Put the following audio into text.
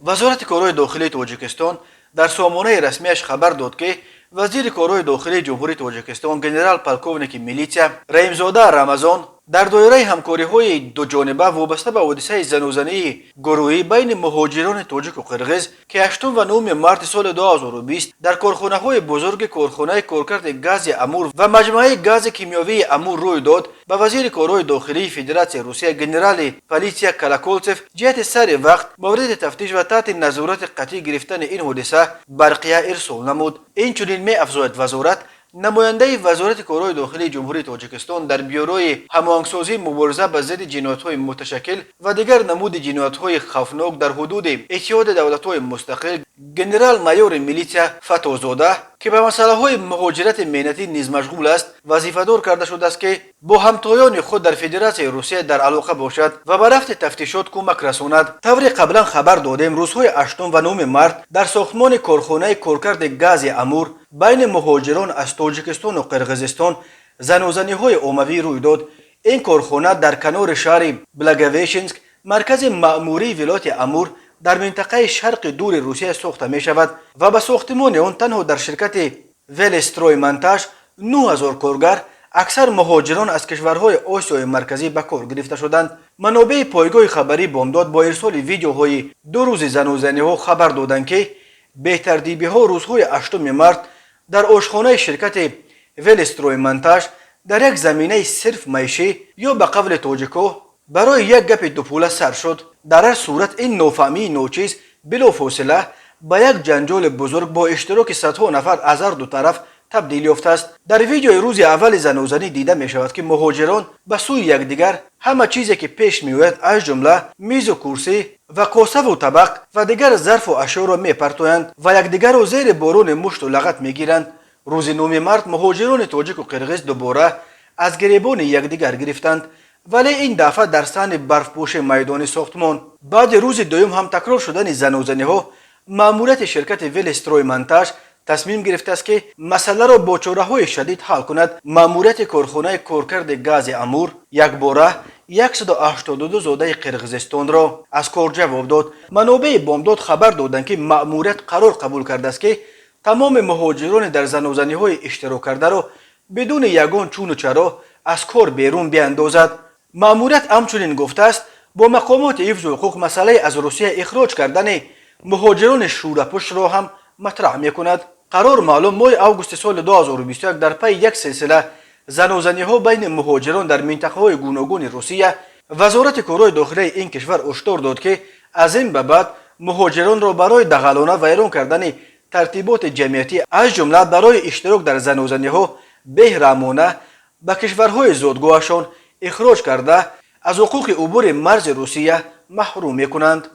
وزارت کارهای داخلی تاجیکستان در سامانه رسمیش خبر داد که وزیر کارهای داخلی جمهوری تاجیکستان جنرال پالکوونیک میلیتسیا رحیمزاده رمضان در دایره همکاری‌های دو جانبه وابسته به حادثه زنوزنی گروهی بین مهاجران تاجیک و قرغیز که 8 و 9 مارس سال 2020 در کارخانه‌های بزرگ کارخانه کارکرد گاز امور و مجموعه گاز کیمیاوی امور روی داد، به وزیر کارهای داخلی فدراسیون روسیه جنرال پالیسیا کالاکولتسف جهت سر وقت مورد تفتیش و تحت نظارت قطعی گرفتن این حادثه برقیه ارسال نمود. این چنین می افزاید وزارت نماینده وزارت کارهای داخلی جمهوری تاجیکستان در بیوروی هماهنگسازی مبارزه با ضد جنایت‌های متشکل و دیگر نمود جنایت‌های خوفناک در حدود اتحاد دولت‌های مستقل جنرال مایور میلیتسیا فتوزاده که به مسائل مهاجرت مهنتی نیز مشغول است وظیفه‌دار کرده شده است که با همتایان خود در فدراسیون روسیه در علاقه باشد و به رفع تفتیشات کمک رساند. طوری قبلا خبر دادیم روزهای 8 و 9 مارس در ساختمان کارخانه کارکرد گاز امور بین مهاجران از تاجیکستان و قرغیزستان زنوزنی‌های عمومی روی داد. این کارخانه در کنار شهر بلاگویشنسک مرکز مأموری ولایت امور در منطقه شرق دور روسیه ساخته می شود و به ساختمان آن تنها در شرکت ولسترویمنتاژ 9000 کارگر اکثر مهاجران از کشورهای آسیای مرکزی به کار گرفته شدند. منابع پایگاه خبری بامداد با ارسال ویدیوهای 2 روز زنوزنی‌ها خبر دادند که به ترتیب‌ها روزهای 8 مارس در آشخانه شرکت ولسترویمنتاژ در یک زمینه صرف معیشی یا به قول تاجیک‌ها برای یک گپ دوپوله سر شد. در هر صورت این نافهمی ناچیز بلافاصله به یک جنجال بزرگ با اشتراک صدها نفر از هر دو طرف تبدیل یافته است. در ویدیوی روز اول زنوزنی دیده می شود که مهاجران به سوی یکدیگر همه چیزی که پیش می آید از جمله میز و کرسی و کاسه و طبق و دیگر ظرف و اشیا را می پرتویند و یکدیگر را زیر بارون مشت و لغت می گیرند. روز 9 مارس مهاجران تاجیک و قرغیز دوباره از گریبان یکدیگر گرفتند، ولی این دفعه در صحن برفپوش میدان ساختمان. بعد روز دوم هم تکرار شدن زنوزنی‌ها مأموریت شرکت ولسترویمنتاژ تصمیم گرفته است که مسئله را با چاره‌های شدید حل کند. مأموریت کارخانه کارکرد گاز امور یک باره 182 زاده قرغیزستان را از کار جواب داد. منابع بامداد خبر دادند که مأموریت قرار قبول کرده است که تمام مهاجران در زنوزنی‌های اشتراک کرده را بدون یگان چون و چرا از کار بیرون بیاندازد. مأموریت همچنین گفته است با مقامات حفظ حقوق مسئله از روسیه اخراج کردن مهاجران شورپوش را هم مطرح میکند. قرار معلوم ماه اوگوست سال 2021 در پی یک سلسله زنوزنی‌ها بین مهاجران در منطقه‌های گوناگون روسیه وزارت کارهای داخلی این کشور هشدار داد که از این به بعد مهاجران را برای دغلانه و ویران کردن ترتیبات جمعیتی از جمله برای اشتراک در زنوزنی‌ها بهرامانه به کشورهای زادگاهشان اخراج کرده از حقوق عبور مرز روسیه محروم می‌کنند.